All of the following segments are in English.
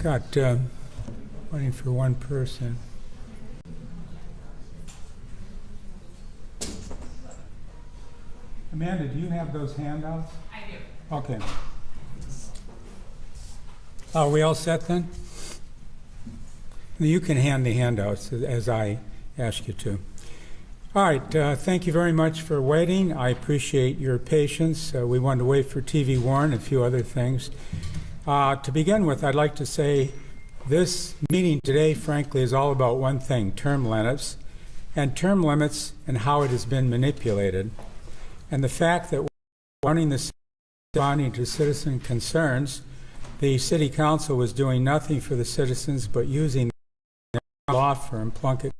Got waiting for one person. Amanda, do you have those handouts? I do. Okay. Are we all set then? You can hand the handouts as I ask you to. All right, thank you very much for waiting. I appreciate your patience. We wanted to wait for TV Warren and a few other things. To begin with, I'd like to say this meeting today, frankly, is all about one thing, term limits, and how it has been manipulated. And the fact that we're running the responding to citizen concerns, the City Council was doing nothing for the citizens but using the law firm, Plunkett.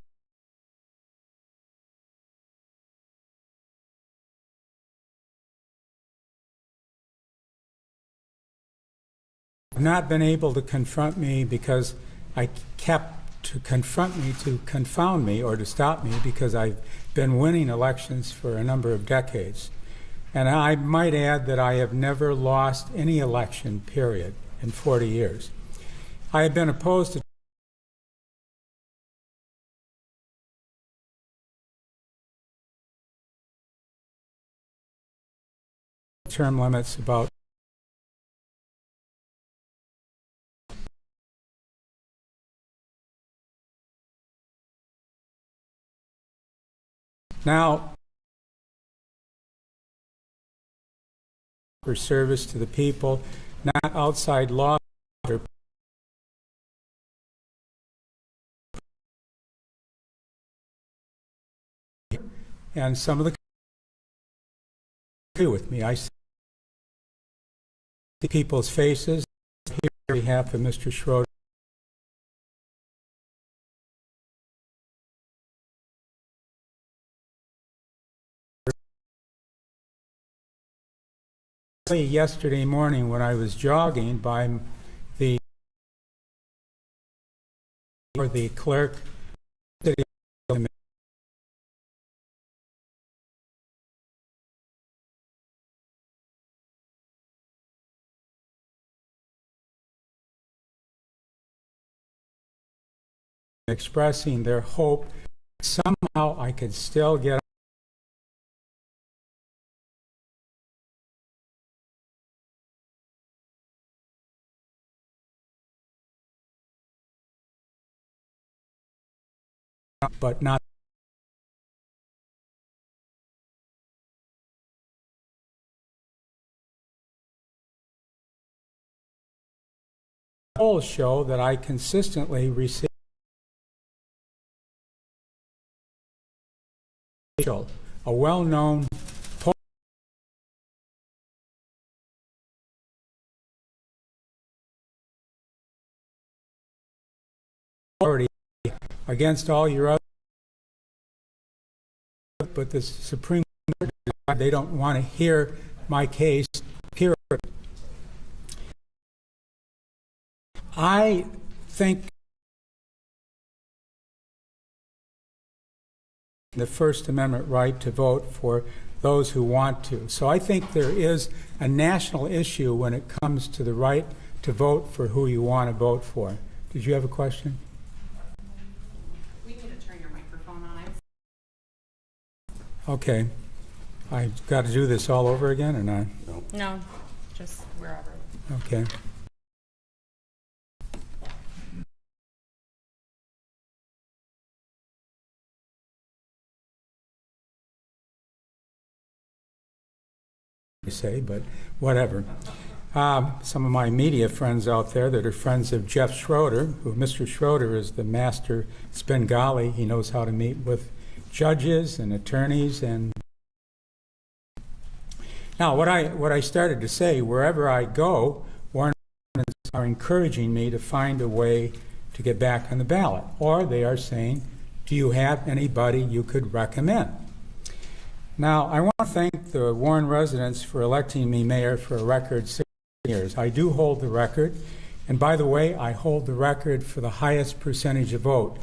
Not been able to confront me because I kept to confront me to confound me or to stop me because I've been winning elections for a number of decades. And I might add that I have never lost any election, period, in 40 years. I have been opposed to term limits about now for service to the people, not outside law. And some of the agree with me. I see people's faces here on behalf of Mr. Schroeder. Yesterday morning when I was jogging by the clerk expressing their hope that somehow I could still get but not polls show that I consistently receive a well-known poll against all your other, but the Supreme Court, they don't want to hear my case, period. I think the First Amendment right to vote for those who want to. So I think there is a national issue when it comes to the right to vote for who you want to vote for. Did you have a question? We need to turn your microphone on. Okay. I've got to do this all over again or not? No, just wherever. Okay. Say, but whatever. Some of my media friends out there that are friends of Jeff Schroeder, who Mr. Schroeder is the master Spengali. He knows how to meet with judges and attorneys. And now what I started to say, wherever I go, Warren are encouraging me to find a way to get back on the ballot. Or they are saying, do you have anybody you could recommend? Now, I want to thank the Warren residents for electing me mayor for a record 6 years. I do hold the record. And by the way, I hold the record for the highest percentage of vote.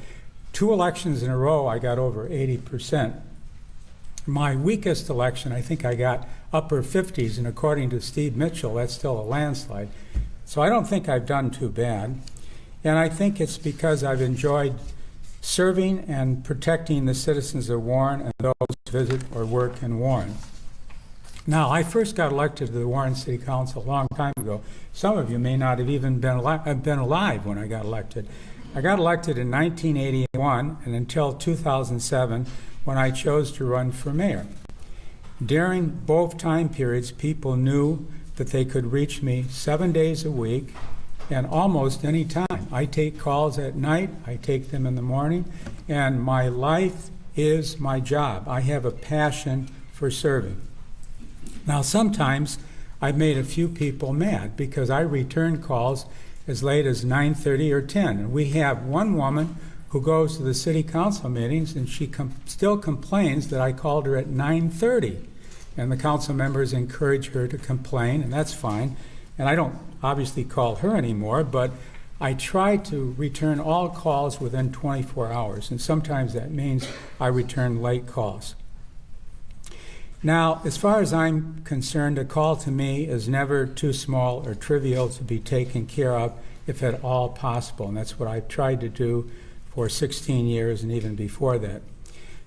2 elections in a row, I got over 80%. My weakest election, I think I got upper 50s, and according to Steve Mitchell, that's still a landslide. So I don't think I've done too bad. And I think it's because I've enjoyed serving and protecting the citizens of Warren and those who visit or work in Warren. Now, I first got elected to the Warren City Council a long time ago. Some of you may not have even been alive when I got elected. I got elected in 1981 and until 2007 when I chose to run for mayor. During both time periods, people knew that they could reach me 7 days a week and almost any time. I take calls at night, I take them in the morning, and my life is my job. I have a passion for serving. Now, sometimes I've made a few people mad because I return calls as late as 9:30 or 10. And we have one woman who goes to the city council meetings and she still complains that I called her at 9:30. And the council members encourage her to complain, and that's fine. And I don't obviously call her anymore, but I try to return all calls within 24 hours. And sometimes that means I return late calls. Now, as far as I'm concerned, a call to me is never too small or trivial to be taken care of, if at all possible. And that's what I've tried to do for 16 years and even before that.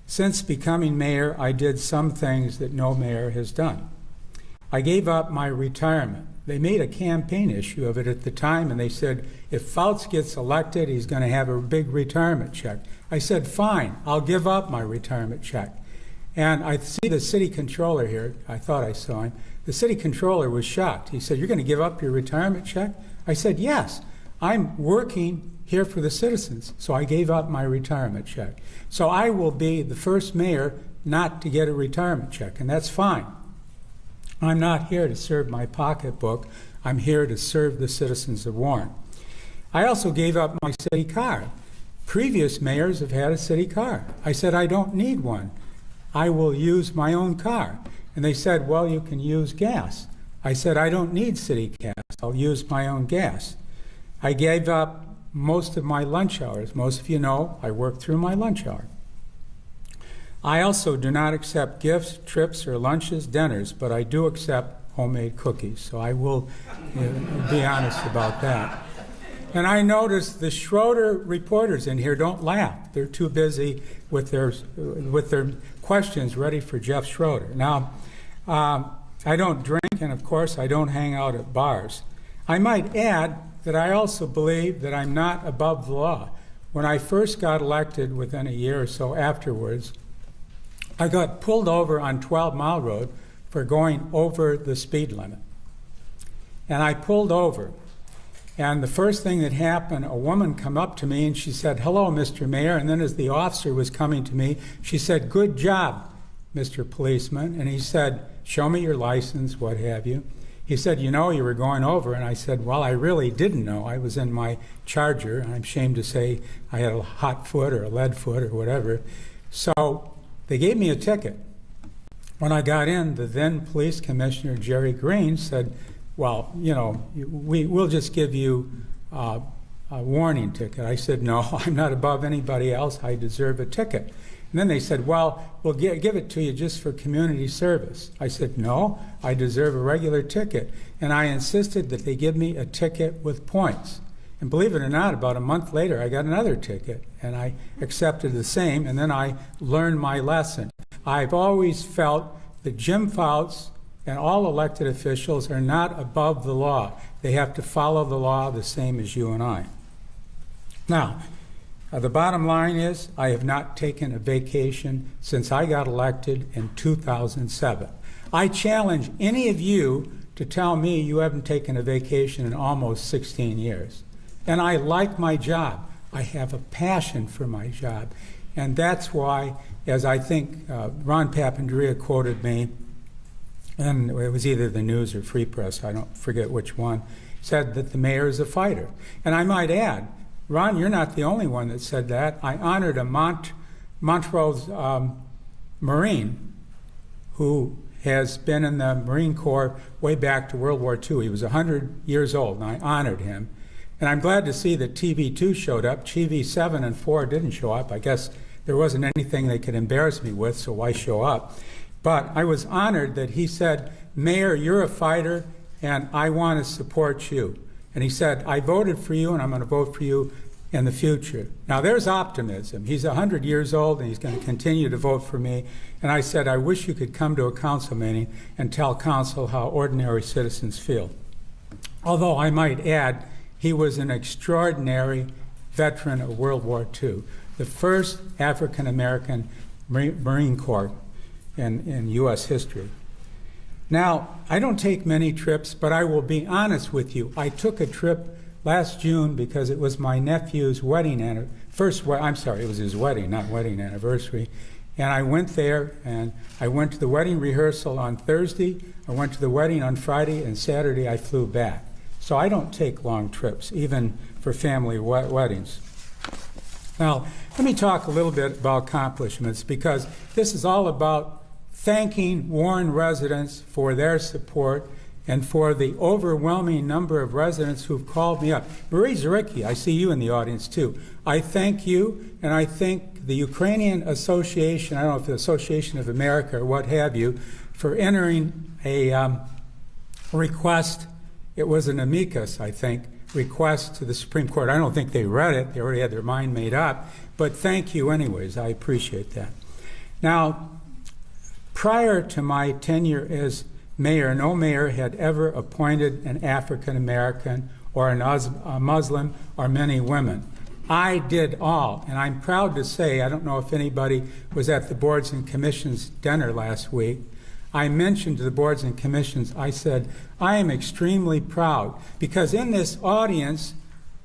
Since becoming mayor, I did some things that no mayor has done. I gave up my retirement. They made a campaign issue of it at the time, and they said, if Fouts gets elected, he's going to have a big retirement check. I said, fine, I'll give up my retirement check. And I see the city controller here. I thought I saw him. The city controller was shocked. He said, you're going to give up your retirement check? I said, yes, I'm working here for the citizens. So I gave up my retirement check. So I will be the first mayor not to get a retirement check, and that's fine. I'm not here to serve my pocketbook. I'm here to serve the citizens of Warren. I also gave up my city car. Previous mayors have had a city car. I said, I don't need one. I will use my own car. And they said, well, you can use gas. I said, I don't need city gas. I'll use my own gas. I gave up most of my lunch hours. Most of you know I work through my lunch hour. I also do not accept gifts, trips, or lunches, dinners, but I do accept homemade cookies. So I will be honest about that. And I noticed the Schroeder reporters in here don't laugh. They're too busy with their questions ready for Jeff Schroeder. Now, I don't drink, and of course, I don't hang out at bars. I might add that I also believe that I'm not above the law. When I first got elected, within a year or so afterwards, I got pulled over on 12 Mile Road for going over the speed limit. And I pulled over. And the first thing that happened, a woman come up to me and she said, hello, Mr. Mayor. And then as the officer was coming to me, she said, good job, Mr. Policeman. And he said, show me your license, what have you. He said, you know, you were going over. And I said, well, I really didn't know. I was in my Charger. I'm ashamed to say I had a hot foot or a lead foot or whatever. So they gave me a ticket. When I got in, the then police commissioner, Jerry Green, said, well, you know, we'll just give you a warning ticket. I said, no, I'm not above anybody else. I deserve a ticket. And then they said, well, we'll give it to you just for community service. I said, no, I deserve a regular ticket. And I insisted that they give me a ticket with points. And believe it or not, about a month later, I got another ticket, and I accepted the same, and then I learned my lesson. I've always felt that Jim Fouts and all elected officials are not above the law. They have to follow the law the same as you and I. Now, the bottom line is I have not taken a vacation since I got elected in 2007. I challenge any of you to tell me you haven't taken a vacation in almost 16 years. And I like my job. I have a passion for my job. And that's why, as I think Ron Papandrea quoted me, and it was either the News or Free Press, I don't forget which one, said that the mayor is a fighter. And I might add Ron, you're not the only one that said that. I honored a Montrose Marine who has been in the Marine Corps way back to World War II. He was 100 years old, and I honored him. And I'm glad to see that TV2 showed up. TV7 and 4 didn't show up. I guess there wasn't anything they could embarrass me with, so why show up? But I was honored that he said, Mayor, you're a fighter, and I want to support you. And he said, I voted for you, and I'm going to vote for you in the future. Now, there's optimism. He's 100 years old, and he's going to continue to vote for me. And I said, I wish you could come to a council meeting and tell council how ordinary citizens feel. Although I might add, he was an extraordinary veteran of World War II, the first African-American Marine Corps in U.S. history. Now, I don't take many trips, but I will be honest with you. I took a trip last June because it was my nephew's wedding it was his wedding, not wedding anniversary. And I went there, and I went to the wedding rehearsal on Thursday, I went to the wedding on Friday, and Saturday I flew back. So I don't take long trips, even for family weddings. Now, let me talk a little bit about accomplishments, because this is all about thanking Warren residents for their support and for the overwhelming number of residents who've called me up. Marie Zaricki, I see you in the audience too. I thank you, and I thank the Ukrainian Association, I don't know if the Association of America or what have you, for entering a request. It was an amicus, I think, request to the Supreme Court. I don't think they read it. They already had their mind made up. But thank you anyways. I appreciate that. Now, prior to my tenure as mayor, no mayor had ever appointed an African American or a Muslim or many women. I did all, and I'm proud to say, I don't know if anybody was at the Boards and Commissions dinner last week. I mentioned to the boards and commissions, I said, I am extremely proud, because in this audience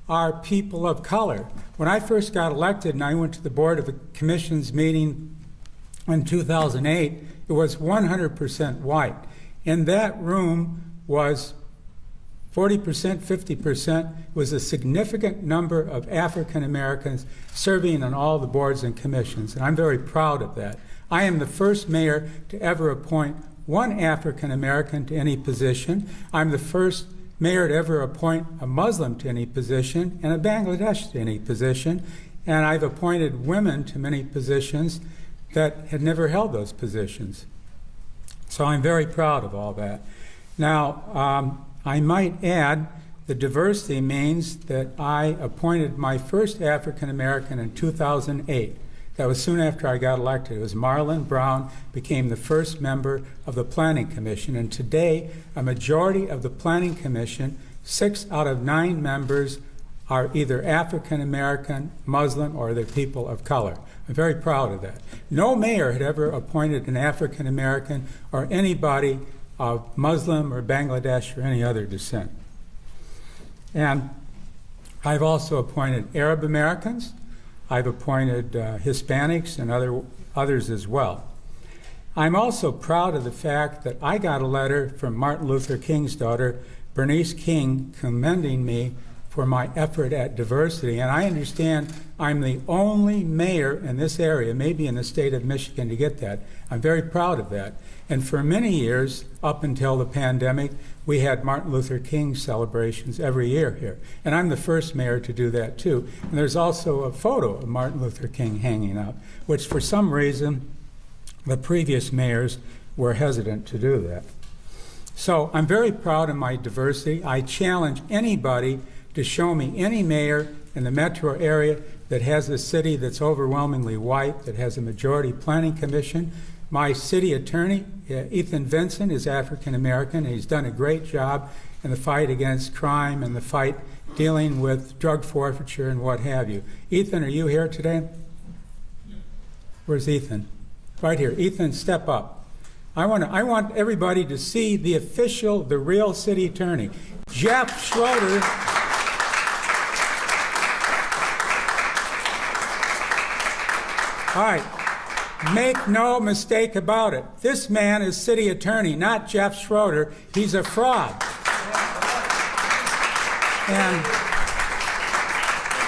are people of color. When I first got elected and I went to the Board of Commissions meeting in 2008, it was 100% white. In that room was 40%, 50%, was a significant number of African Americans serving on all the boards and commissions, and I'm very proud of that. I am the first mayor to ever appoint one African American to any position. I'm the first mayor to ever appoint a Muslim to any position and a Bangladeshi to any position. And I've appointed women to many positions that had never held those positions. So I'm very proud of all that. Now, I might add, the diversity means that I appointed my first African American in 2008. That was soon after I got elected. It was Marlon Brown, became the first member of the Planning Commission. And today, a majority of the Planning Commission, 6 out of 9 members, are either African American, Muslim, or they're people of color. I'm very proud of that. No mayor had ever appointed an African American or anybody of Muslim or Bangladesh or any other descent. And I've also appointed Arab Americans. I've appointed Hispanics and others as well. I'm also proud of the fact that I got a letter from Martin Luther King's daughter, Bernice King, commending me for my effort at diversity. And I understand I'm the only mayor in this area, maybe in the state of Michigan, to get that. I'm very proud of that. And for many years, up until the pandemic, we had Martin Luther King celebrations every year here. And I'm the first mayor to do that too. And there's also a photo of Martin Luther King hanging up, which for some reason, the previous mayors were hesitant to do that. So I'm very proud of my diversity. I challenge anybody to show me any mayor in the metro area that has a city that's overwhelmingly white, that has a majority planning commission. My city attorney, Ethan Vincent, is African American, and he's done a great job in the fight against crime and the fight dealing with drug forfeiture and what have you. Ethan, are you here today? Where's Ethan? Right here. Ethan, step up. I want everybody to see the official, the real city attorney. Jeff Schroeder. All right. Make no mistake about it. This man is city attorney, not Jeff Schroeder. He's a fraud.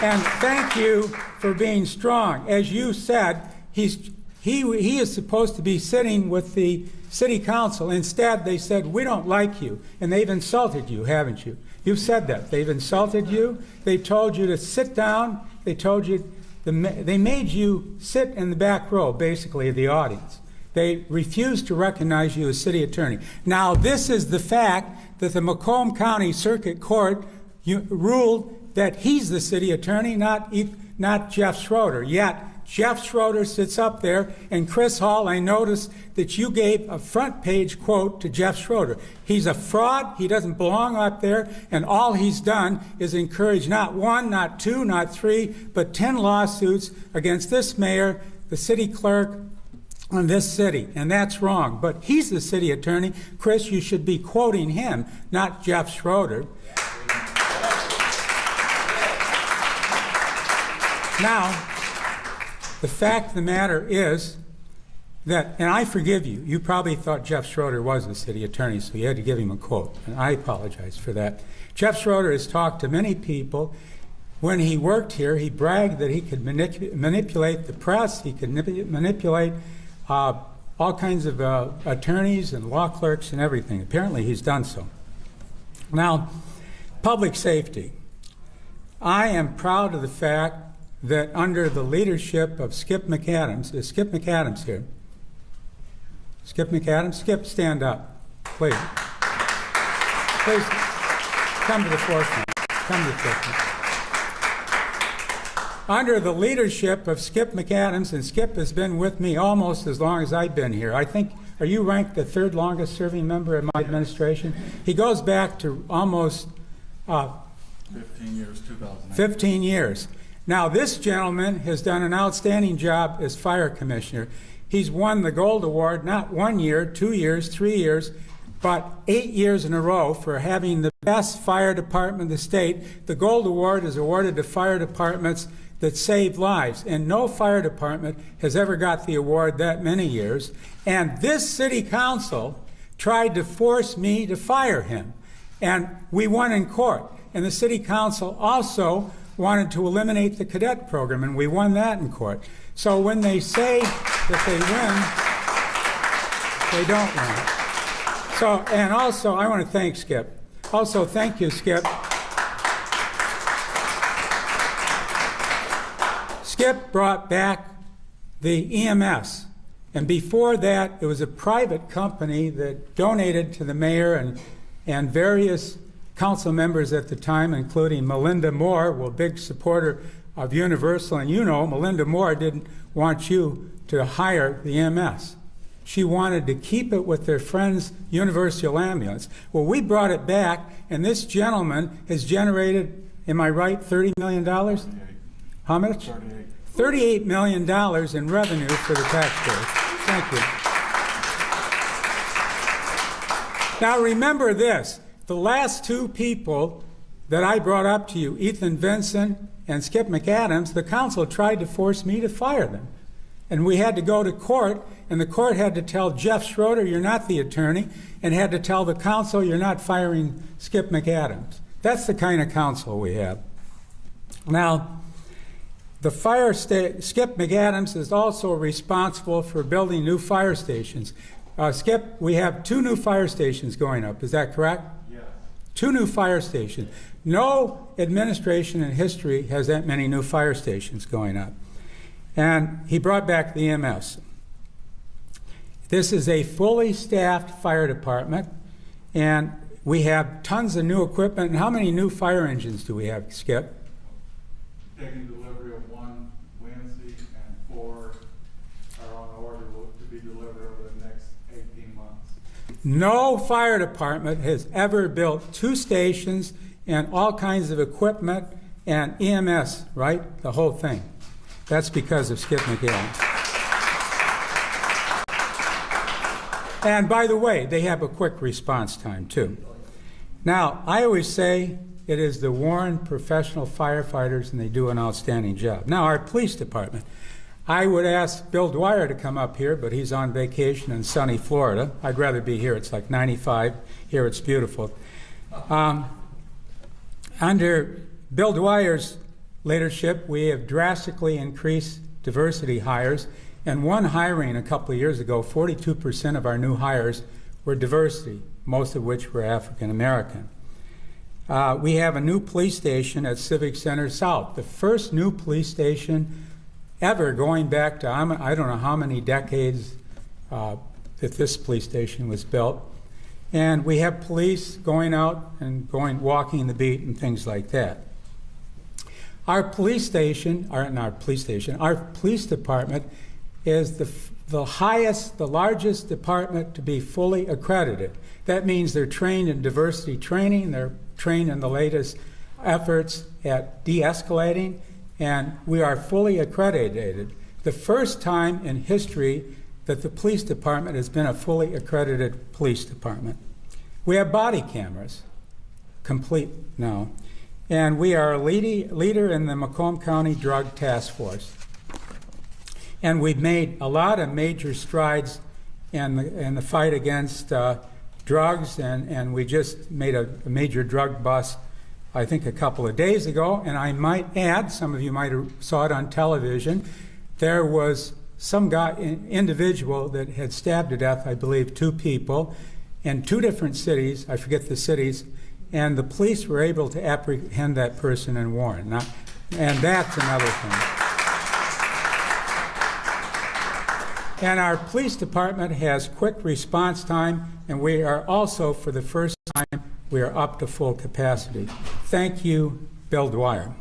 And thank you for being strong. As you said, he is supposed to be sitting with the city council. Instead, they said, we don't like you. And they've insulted you, haven't you? You've said that. They've insulted you. They've told you to sit down. They told you, they made you sit in the back row, basically, of the audience. They refused to recognize you as city attorney. Now, this is the fact that the Macomb County Circuit Court ruled that he's the city attorney, not Jeff Schroeder. Yet, Jeff Schroeder sits up there, and Chris Hall, I noticed that you gave a front page quote to Jeff Schroeder. He's a fraud, he doesn't belong up there, and all he's done is encourage not one, not two, not three, but 10 lawsuits against this mayor, the city clerk, and this city, and that's wrong. But he's the city attorney. Chris, you should be quoting him, not Jeff Schroeder. Now, the fact of the matter is that, and I forgive you, you probably thought Jeff Schroeder was the city attorney, so you had to give him a quote, and I apologize for that. Jeff Schroeder has talked to many people. When he worked here, he bragged that he could manipulate the press, he could manipulate all kinds of attorneys and law clerks and everything. Apparently he's done so. Now, public safety. I am proud of the fact that under the leadership of Skip McAdams, is Skip McAdams here? Skip McAdams? Skip, stand up, please. Please, come to the forefront. Come to the forefront. Under the leadership of Skip McAdams, and Skip has been with me almost as long as I've been here. I think, are you ranked the third longest serving member of my administration? He goes back to almost 15 years, 2008. 15 years. Now, this gentleman has done an outstanding job as fire commissioner. He's won the Gold Award not 1 year, 2 years, 3 years, but 8 years in a row for having the best fire department in the state. The Gold Award is awarded to fire departments that save lives, and no fire department has ever got the award that many years. And this city council tried to force me to fire him, and we won in court. And the city council also wanted to eliminate the cadet program, and we won that in court. So when they say that they win, they don't win. So, and also, I want to thank Skip. Also, thank you, Skip. Skip brought back the EMS, and before that, it was a private company that donated to the mayor and various council members at the time, including Melinda Moore, a big supporter of Universal. And you know, Melinda Moore didn't want you to hire the EMS. She wanted to keep it with their friends, Universal Ambulance. Well, we brought it back, and this gentleman has generated, am I right, $30 million? 38. How much? 38. $38 million in revenue for the taxpayers. Thank you. Now, remember this. The last two people that I brought up to you, Ethan Vincent and Skip McAdams, the council tried to force me to fire them. And we had to go to court, and the court had to tell Jeff Schroeder, you're not the attorney, and had to tell the council, you're not firing Skip McAdams. That's the kind of council we have. Now, the Skip McAdams is also responsible for building new fire stations. Skip, we have 2 new fire stations going up, is that correct? 2 new fire stations. No administration in history has that many new fire stations going up. And he brought back the EMS. This is a fully staffed fire department, and we have tons of new equipment. And how many new fire engines do we have, Skip? Taking delivery of 1 Wednesday, and 4 are on order to be delivered over the next 18 months. No fire department has ever built 2 stations and all kinds of equipment and EMS, right? The whole thing. That's because of Skip McAdams. And by the way, they have a quick response time too. Now, I always say it is the Warren professional firefighters, and they do an outstanding job. Now, our police department. I would ask Bill Dwyer to come up here, but he's on vacation in sunny Florida. I'd rather be here. It's like 95. Here it's beautiful. Under Bill Dwyer's leadership, we have drastically increased diversity hires. And one hiring a couple of years ago, 42% of our new hires were diversity, most of which were African American. We have a new police station at Civic Center South, the first new police station ever going back to I don't know how many decades that this police station was built. And we have police going out and walking the beat and things like that. Our police department is the largest department to be fully accredited. That means they're trained in diversity training, they're trained in the latest efforts at de-escalating, and we are fully accredited. The first time in history that the police department has been a fully accredited police department. We have body cameras, complete now, and we are a leader in the Macomb County Drug Task Force. And we've made a lot of major strides in the fight against drugs, and we just made a major drug bust, I think, a couple of days ago. And I might add, some of you might have saw it on television, there was some individual that had stabbed to death, I believe, 2 people in 2 different cities, I forget the cities, and the police were able to apprehend that person in Warren. And that's another thing. And our police department has quick response time, and we are also, for the first time, we are up to full capacity. Thank you, Bill Dwyer.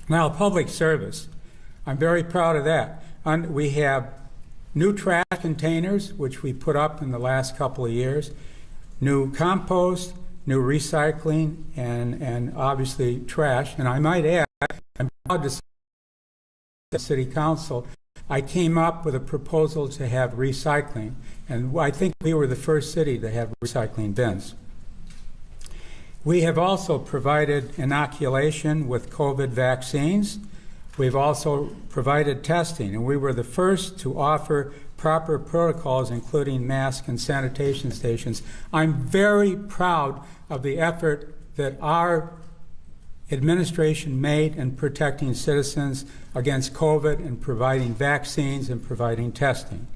Now, public service. I'm very proud of that. We have new trash containers, which we put up in the last couple of years, new compost, new recycling, and obviously trash. And I might add, I'm proud to say the City Council, I came up with a proposal to have recycling, and I think we were the first city to have recycling bins. We have also provided inoculation with COVID vaccines. We've also provided testing, and we were the first to offer proper protocols, including mask and sanitation stations. I'm very proud of the effort that our administration made in protecting citizens against COVID and providing vaccines and providing testing.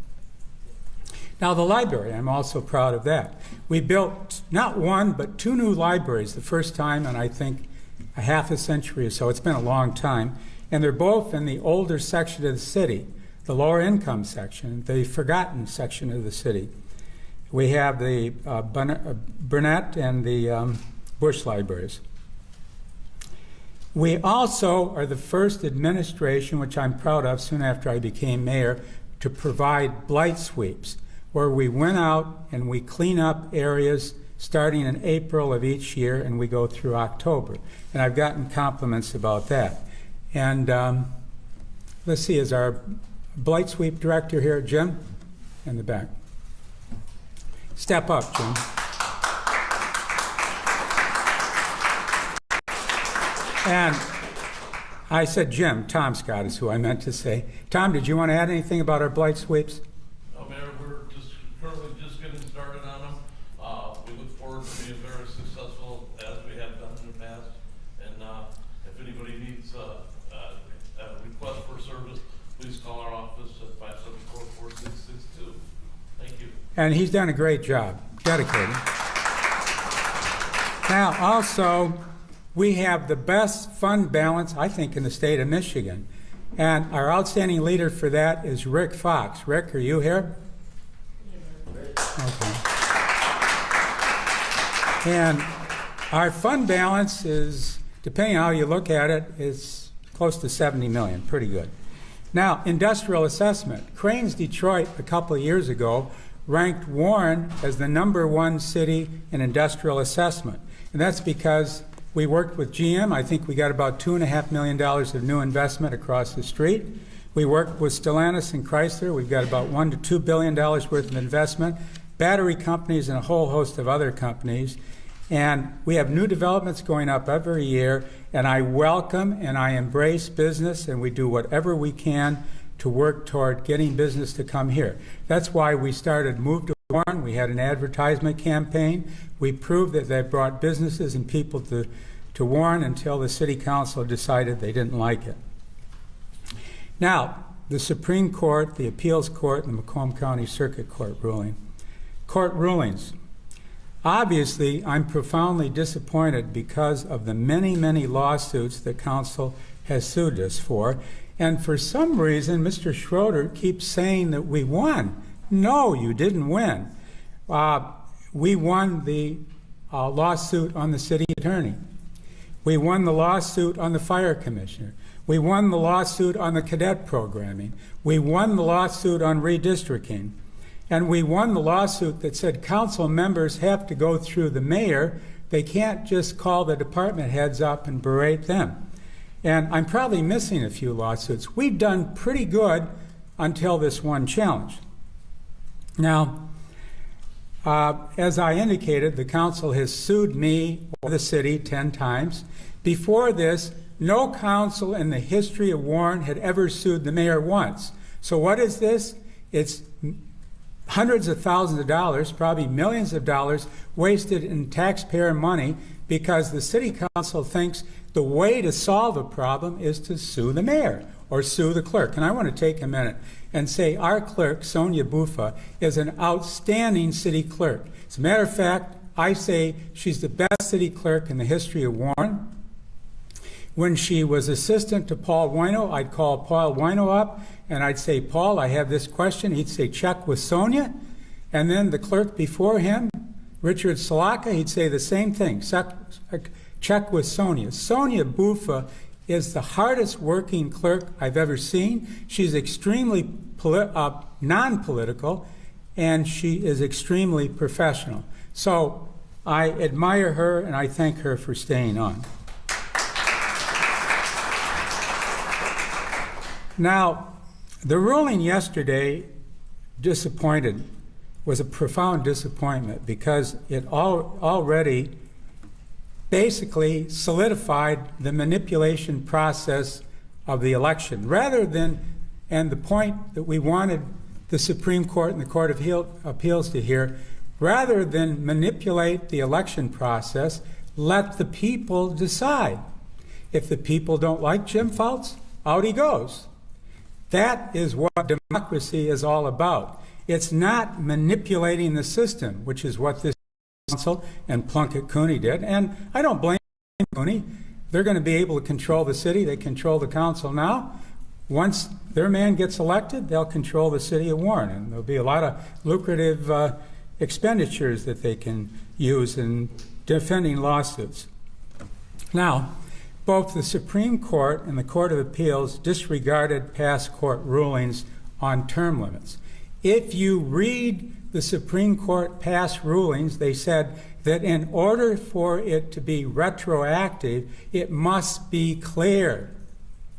Now, the library, I'm also proud of that. We built not 1, but 2 new libraries, the first time in, I think, a half a century or so. It's been a long time. And they're both in the older section of the city, the lower income section, the forgotten section of the city. We have the Burnett and the Bush libraries. We also are the first administration, which I'm proud of soon after I became mayor, to provide blight sweeps, where we went out and we clean up areas starting in April of each year, and we go through October. And I've gotten compliments about that. And let's see, is our blight sweep director here, Jim? In the back. Step up, Jim. And I said Jim. Tom Scott is who I meant to say. Tom, did you want to add anything about our blight sweeps? No, Mayor, we're currently just getting started on them. We look forward to being very successful as we have done in the past. And if anybody needs a request for service, please call our office at 574-4662. Thank you. And he's done a great job, dedicated. Now, also, we have the best fund balance, I think, in the state of Michigan. And our outstanding leader for that is Rick Fox. Rick, are you here? Okay. And our fund balance is, depending on how you look at it, is close to 70 million, pretty good. Now, industrial assessment. Cranes Detroit, a couple of years ago, ranked Warren as the #1 city in industrial assessment. And that's because we worked with GM. I think we got about $2.5 million of new investment across the street. We worked with Stellantis and Chrysler. We've got about $1 to $2 billion worth of investment, battery companies, and a whole host of other companies. And we have new developments going up every year, and I welcome and I embrace business, and we do whatever we can to work toward getting business to come here. That's why we started Move to Warren. We had an advertisement campaign. We proved that brought businesses and people to to Warren until the city council decided they didn't like it. Now, the Supreme Court, the Appeals Court, and the Macomb County Circuit Court ruling. Court rulings. Obviously, I'm profoundly disappointed because of the many, many lawsuits that council has sued us for. And for some reason, Mr. Schroeder keeps saying that we won. No, you didn't win. We won the lawsuit on the city attorney. We won the lawsuit on the fire commissioner. We won the lawsuit on the cadet programming. We won the lawsuit on redistricting. And we won the lawsuit that said council members have to go through the mayor. They can't just call the department heads up and berate them. And I'm probably missing a few lawsuits. We've done pretty good until this one challenge. Now, as I indicated, the council has sued me or the city 10 times. Before this, no council in the history of Warren had ever sued the mayor once. So what is this? It's hundreds of thousands of dollars, probably millions of dollars, wasted in taxpayer money because the city council thinks the way to solve a problem is to sue the mayor or sue the clerk. And I want to take a minute and say our clerk, Sonia Buffa, is an outstanding city clerk. As a matter of fact, I say she's the best city clerk in the history of Warren. When she was assistant to Paul Wino, I'd call Paul Wino up and I'd say, Paul, I have this question. He'd say, check with Sonia. And then the clerk before him, Richard Salaka, he'd say the same thing, check with Sonia. Sonia Buffa is the hardest working clerk I've ever seen. She's extremely non-political, and she is extremely professional. So I admire her, and I thank her for staying on. Now, the ruling yesterday was a profound disappointment because it already basically solidified the manipulation process of the election. And the point that we wanted the Supreme Court and the Court of Appeals to hear, rather than manipulate the election process, let the people decide. If the people don't like Jim Fouts, out he goes. That is what democracy is all about. It's not manipulating the system, which is what this council and Plunkett Cooney did. And I don't blame Cooney. They're going to be able to control the city. They control the council now. Once their man gets elected, they'll control the city of Warren. And there'll be a lot of lucrative expenditures that they can use in defending lawsuits. Now, both the Supreme Court and the Court of Appeals disregarded past court rulings on term limits. If you read the Supreme Court past rulings, they said that in order for it to be retroactive, it must be clear.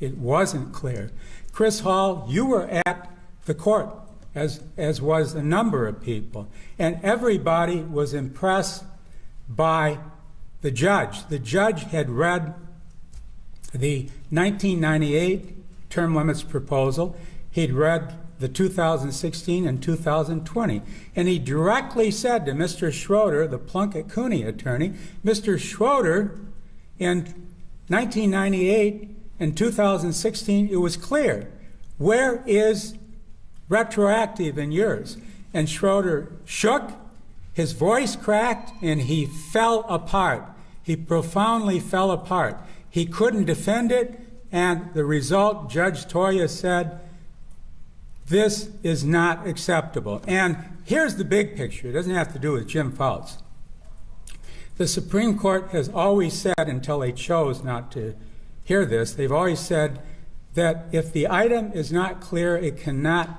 It wasn't clear. Chris Hall, you were at the court, as was a number of people, and everybody was impressed by the judge. The judge had read the 1998 term limits proposal. He'd read the 2016 and 2020. And he directly said to Mr. Schroeder, the Plunkett Cooney attorney, Mr. Schroeder, in 1998 and 2016, it was clear. Where is retroactive in yours? And Schroeder shook, his voice cracked, and he fell apart. He profoundly fell apart. He couldn't defend it, and the result, Judge Toya said, this is not acceptable. And here's the big picture. It doesn't have to do with Jim Fouts. The Supreme Court has always said, until they chose not to hear this, they've always said that if the item is not clear, it cannot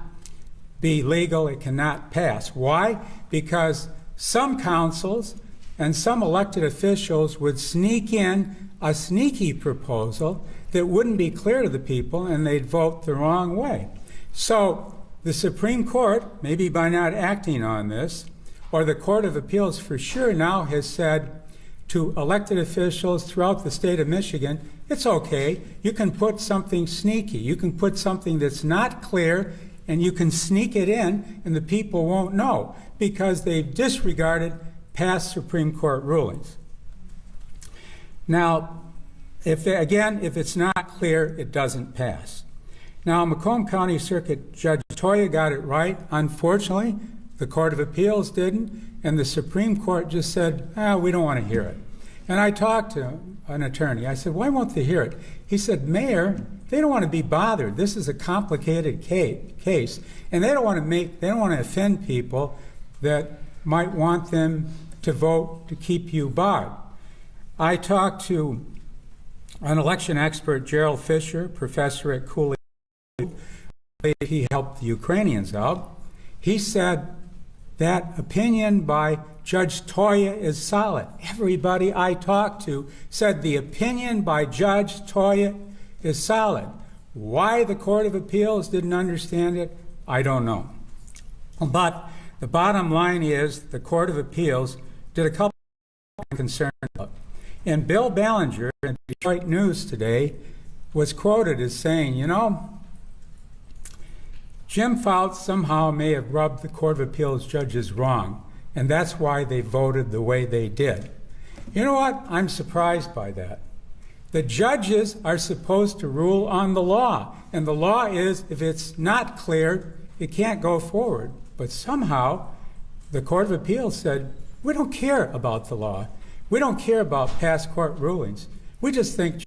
be legal, it cannot pass. Why? Because some councils and some elected officials would sneak in a sneaky proposal that wouldn't be clear to the people, and they'd vote the wrong way. So the Supreme Court, maybe by not acting on this, or the Court of Appeals for sure now has said to elected officials throughout the state of Michigan, it's okay, you can put something sneaky, you can put something that's not clear, and you can sneak it in, and the people won't know, because they've disregarded past Supreme Court rulings. Now, if it's not clear, it doesn't pass. Now, Macomb County Circuit Judge Toya got it right. Unfortunately, the Court of Appeals didn't, and the Supreme Court just said, we don't want to hear it. And I talked to an attorney. I said, why won't they hear it? He said, Mayor, they don't want to be bothered. This is a complicated case, and they don't want to offend people that might want them to vote to keep you barred. I talked to an election expert, Gerald Fisher, professor at Cooley. He helped the Ukrainians out. He said that opinion by Judge Toya is solid. Everybody I talked to said the opinion by Judge Toya is solid. Why the Court of Appeals didn't understand it, I don't know. But the bottom line is the Court of Appeals did a couple of concerns. And Bill Ballinger in the Detroit News today was quoted as saying, Jim Fouts somehow may have rubbed the Court of Appeals judges wrong, and that's why they voted the way they did. You know what? I'm surprised by that. The judges are supposed to rule on the law, and the law is if it's not clear, it can't go forward. But somehow the Court of Appeals said, we don't care about the law. We don't care about past court rulings. We just think